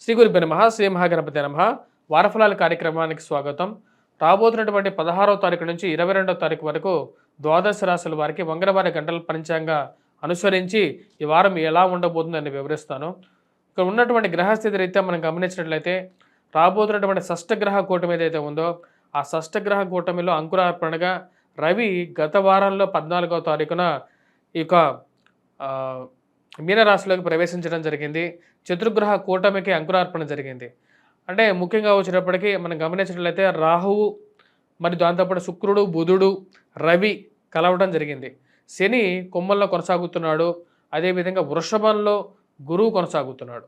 శ్రీ గురుభ్యో నమః. శ్రీ మహాగణపతి నమః. వారఫలాల కార్యక్రమానికి స్వాగతం. రాబోతున్నటువంటి 16వ తారీఖు నుంచి 22వ తారీఖు వరకు ద్వాదశ రాశుల వారికి మంగళవారి గంటల పంచాంగ అనుసరించి ఈ వారం ఎలా ఉండబోతుందని వివరిస్తాను. ఇక్కడ ఉన్నటువంటి గ్రహస్థితి రీత్యా మనం గమనించినట్లయితే రాబోతున్నటువంటి షష్టగ్రహ కూటమి ఏదైతే ఉందో ఆ షష్టగ్రహ కూటమిలో అంకురార్పణగా రవి గత వారంలో 14వ తారీఖున ఈ యొక్క మీనరాశిలోకి ప్రవేశించడం జరిగింది. చతుర్గ్రహ కూటమికి అంకురార్పణ జరిగింది. అంటే ముఖ్యంగా వచ్చేటప్పటికి మనం గమనించినట్లయితే రాహువు మరి దాంతోపాటు శుక్రుడు, బుధుడు, రవి కలవడం జరిగింది. శని కొమ్మల్లో కొనసాగుతున్నాడు. అదేవిధంగా వృషభంలో గురువు కొనసాగుతున్నాడు.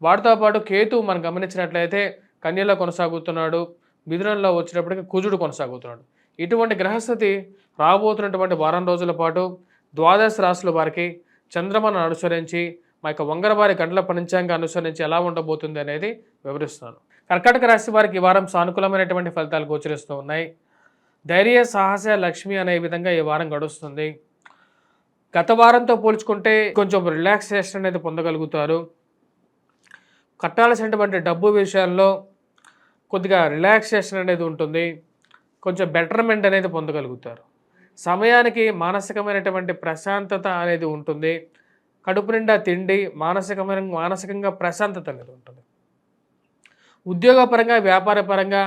వాటితో పాటు కేతు మనం గమనించినట్లయితే కన్యలో కొనసాగుతున్నాడు. మిథునంలో వచ్చేటప్పటికి కుజుడు కొనసాగుతున్నాడు. ఇటువంటి గ్రహస్థితి రాబోతున్నటువంటి వారం రోజుల పాటు ద్వాదశ రాశుల వారికి చంద్రమను అనుసరించి మా యొక్క వంగరవారి గంటల పంచాంగ అనుసరించి ఎలా ఉండబోతుంది అనేది వివరిస్తాను. కర్కాటక రాశి వారికి ఈ వారం సానుకూలమైనటువంటి ఫలితాలు గోచరిస్తూ ఉన్నాయి. ధైర్య, సాహస, లక్ష్మి అనే విధంగా ఈ వారం గడుస్తుంది. గత వారంతో పోల్చుకుంటే కొంచెం రిలాక్సేషన్ అనేది పొందగలుగుతారు. కట్టాల్సినటువంటి డబ్బు విషయాల్లో కొద్దిగా రిలాక్సేషన్ అనేది ఉంటుంది. కొంచెం బెటర్మెంట్ అనేది పొందగలుగుతారు. సమయానికి ప్రశాంతత అనేది ఉంటుంది. కడుపు నిండా తిండి, మానసికంగా ప్రశాంతత అనేది ఉంటుంది. ఉద్యోగపరంగా, వ్యాపారపరంగా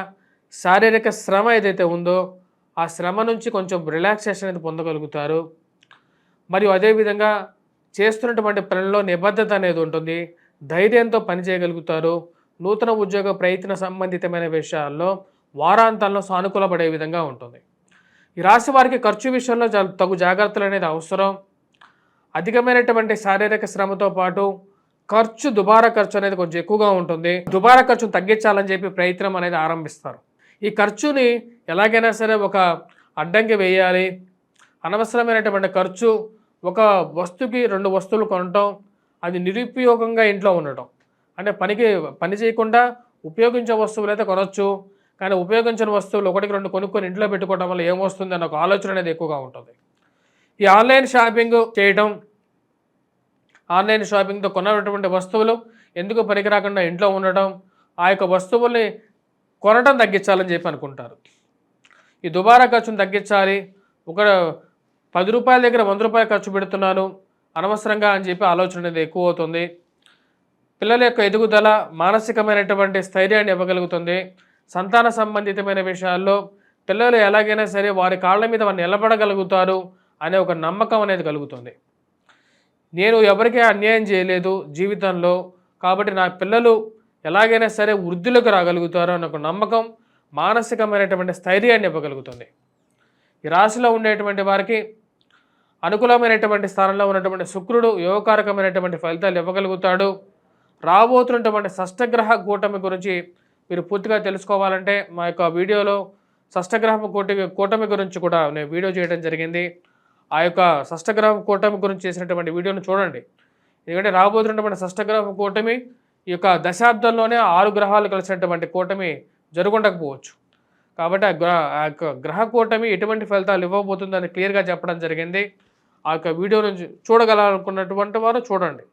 శారీరక శ్రమ ఏదైతే ఉందో ఆ శ్రమ నుంచి కొంచెం రిలాక్సేషన్ అనేది పొందగలుగుతారు. మరియు అదేవిధంగా చేస్తున్నటువంటి పనుల్లో నిబద్ధత అనేది ఉంటుంది. ధైర్యంతో పనిచేయగలుగుతారు. నూతన ఉద్యోగ ప్రయత్న సంబంధితమైన విషయాల్లో వారాంతాల్లో సానుకూలపడే విధంగా ఉంటుంది. ఈ రాశి వారికి ఖర్చు విషయంలో తగు జాగ్రత్తలు అనేది అవసరం. అధికమైనటువంటి శారీరక శ్రమతో పాటు దుబారా ఖర్చు అనేది కొంచెం ఎక్కువగా ఉంటుంది. దుబారా ఖర్చును తగ్గించాలని చెప్పి ప్రయత్నం అనేది ఆరంభిస్తారు. ఈ ఖర్చుని ఎలాగైనా సరే ఒక అడ్డంకి వేయాలి. అనవసరమైనటువంటి ఖర్చు, ఒక వస్తువుకి 2 వస్తువులు కొనటం, అది నిరుపయోగంగా ఇంట్లో ఉండటం. అంటే పని చేయకుండా ఉపయోగించే వస్తువులు అయితే కొనవచ్చు, కానీ ఉపయోగించిన వస్తువులు 1-2 కొనుక్కొని ఇంట్లో పెట్టుకోవడం వల్ల ఏమొస్తుంది అన్న ఒక ఆలోచన అనేది ఎక్కువగా ఉంటుంది. ఈ ఆన్లైన్ షాపింగ్ చేయటం, ఆన్లైన్ షాపింగ్తో కొన్నటువంటి వస్తువులు ఎందుకు పనికిరాకుండా ఇంట్లో ఉండటం, ఆ యొక్క వస్తువుల్ని కొనటం తగ్గించాలని చెప్పి అనుకుంటారు. ఈ దుబారా ఖర్చును తగ్గించాలి. ఒక 10 రూపాయల దగ్గర 100 రూపాయలు ఖర్చు పెడుతున్నాను అనవసరంగా అని చెప్పి ఆలోచన అనేది ఎక్కువ అవుతుంది. పిల్లల యొక్క ఎదుగుదల మానసికమైనటువంటి స్థైర్యాన్ని ఇవ్వగలుగుతుంది. సంతాన సంబంధితమైన విషయాల్లో పిల్లలు ఎలాగైనా సరే వారి కాళ్ళ మీద వారు నిలబడగలుగుతారు అనే ఒక నమ్మకం అనేది కలుగుతుంది. నేను ఎవరికీ అన్యాయం చేయలేదు జీవితంలో, కాబట్టి నా పిల్లలు ఎలాగైనా సరే వృద్ధులకు రాగలుగుతారు అనే ఒక నమ్మకం, మానసికమైనటువంటి స్థైర్యాన్ని ఇవ్వగలుగుతుంది. ఈ రాశిలో ఉండేటువంటి వారికి అనుకూలమైనటువంటి స్థానంలో ఉన్నటువంటి శుక్రుడు యోగకారకమైనటువంటి ఫలితాలు ఇవ్వగలుగుతాడు. రాబోతున్నటువంటి షష్టగ్రహ కూటమి గురించి మీరు పూర్తిగా తెలుసుకోవాలంటే మా యొక్క వీడియోలో షష్టగ్రహ కూటమి గురించి కూడా నేను వీడియో చేయడం జరిగింది. ఆ యొక్క షష్టగ్రహ కూటమి గురించి చేసినటువంటి వీడియోను చూడండి. ఎందుకంటే రాబోతున్నటువంటి షష్టగ్రహ కూటమి ఈ యొక్క దశాబ్దంలోనే 6 గ్రహాలు కలిసినటువంటి కూటమి జరుగుండకపోవచ్చు. కాబట్టి ఆ యొక్క గ్రహ కూటమి ఎటువంటి ఫలితాలు ఇవ్వబోతుందని క్లియర్గా చెప్పడం జరిగింది. ఆ యొక్క వీడియోను చూడగలనుకున్నటువంటి వారు చూడండి.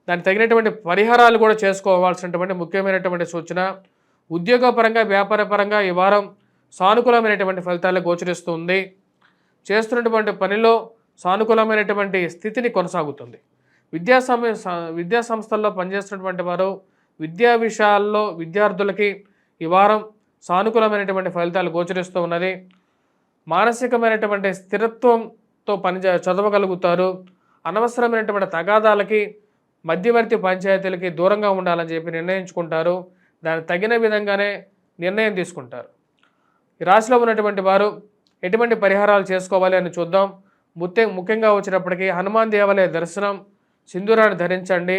దానికి తగినటువంటి పరిహారాలు కూడా చేసుకోవాల్సినటువంటి ముఖ్యమైనటువంటి సూచన. ఉద్యోగపరంగా, వ్యాపారపరంగా ఈ వారం సానుకూలమైనటువంటి ఫలితాలు గోచరిస్తుంది. చేస్తున్నటువంటి పనిలో సానుకూలమైనటువంటి స్థితిని కొనసాగుతుంది. విద్యా సంస్థల్లో పనిచేస్తున్నటువంటి వారు విద్యా విషయాల్లో విద్యార్థులకి ఈ వారం సానుకూలమైనటువంటి ఫలితాలు గోచరిస్తూ ఉన్నది. మానసికమైనటువంటి స్థిరత్వంతో చదవగలుగుతారు. అనవసరమైనటువంటి తగాదాలకి, మధ్యవర్తి పంచాయతీలకి దూరంగా ఉండాలని చెప్పి నిర్ణయించుకుంటారు. దానికి తగిన విధంగానే నిర్ణయం తీసుకుంటారు. ఈ రాశిలో ఉన్నటువంటి వారు ఎటువంటి పరిహారాలు చేసుకోవాలి అని చూద్దాం. ముఖ్యంగా వచ్చినప్పటికీ హనుమాన్ దేవాలయ దర్శనం, సింధూరాన్ని ధరించండి.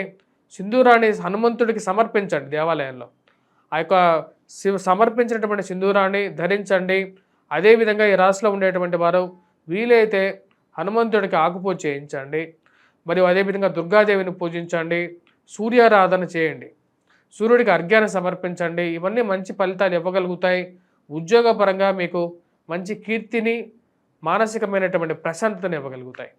సింధూరాన్ని హనుమంతుడికి సమర్పించండి. దేవాలయంలో ఆ యొక్క సమర్పించినటువంటి సింధూరాన్ని ధరించండి. అదేవిధంగా ఈ రాశిలో ఉండేటువంటి వారు వీలైతే హనుమంతుడికి ఆకుపూజ చేయించండి. మరియు అదేవిధంగా దుర్గాదేవిని పూజించండి. సూర్యారాధన చేయండి. సూర్యుడికి అర్ఘ్యాన్ని సమర్పించండి. ఇవన్నీ మంచి ఫలితాలు ఇవ్వగలుగుతాయి. ఉద్యోగపరంగా మీకు మంచి కీర్తిని, మానసికమైనటువంటి ప్రశాంతతను ఇవ్వగలుగుతాయి.